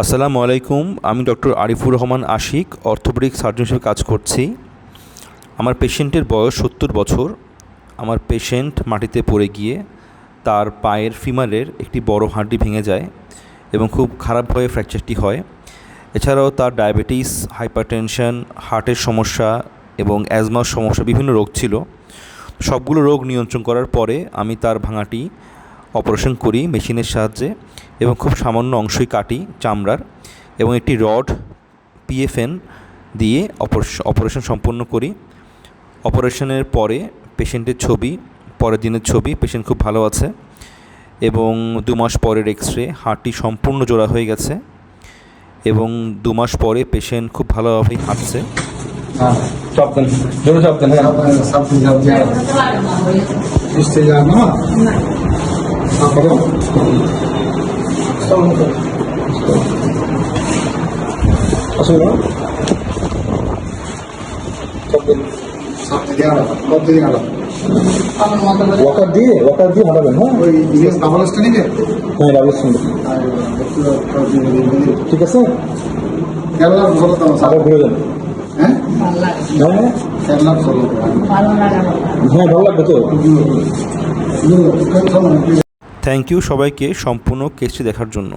আসসালামু আলাইকুম। আমি doctor Arifur Rahman Ashik, orthopaedic surgeon হিসেবে কাজ করছি। আমার পেশেন্টের বয়স ৭০ বছর। আমার পেশেন্ট মাটিতে পড়ে গিয়ে তার পায়ের ফিমারের একটি বড় হাড্ডি ভেঙে যায় এবং খুব খারাপভাবে ফ্র্যাকচারটি হয়। এছাড়াও তার ডায়াবেটিস, হাইপারটেনশন, হার্টের সমস্যা এবং অ্যাজমার সমস্যা, বিভিন্ন রোগ ছিল। সবগুলো রোগ নিয়ন্ত্রণ করার পরে আমি তার ভাঙাটি অপারেশন করি মেশিনের সাহায্যে এবং খুব সামান্য অংশই কাটি চামড়ার, এবং একটি রড পিএফএন দিয়ে অপারেশন সম্পন্ন করি। অপারেশনের পরে পেশেন্টের ছবি, পরের দিনের ছবি, পেশেন্ট খুব ভালো আছে এবং 2 মাস পরের এক্সরে, হাড়টি সম্পূর্ণ জোড়া হয়ে গেছে এবং 2 মাস পরে পেশেন্ট খুব ভালোভাবেই হাঁটছে। ওয়াকার দিয়ে হাঁটাবেন। হ্যাঁ, ওই ডাবল স্ট্যান্ডিং এ। হ্যাঁ, ডাবল স্ট্যান্ডিং। ঠিক আছে, কেরালা ভালো তো আবার ঘুরে যান। হ্যাঁ হ্যাঁ, কেরালা ভালো লাগবে তো। থ্যাংক ইউ সবাইকে সম্পূর্ণ কেসটি দেখার জন্য।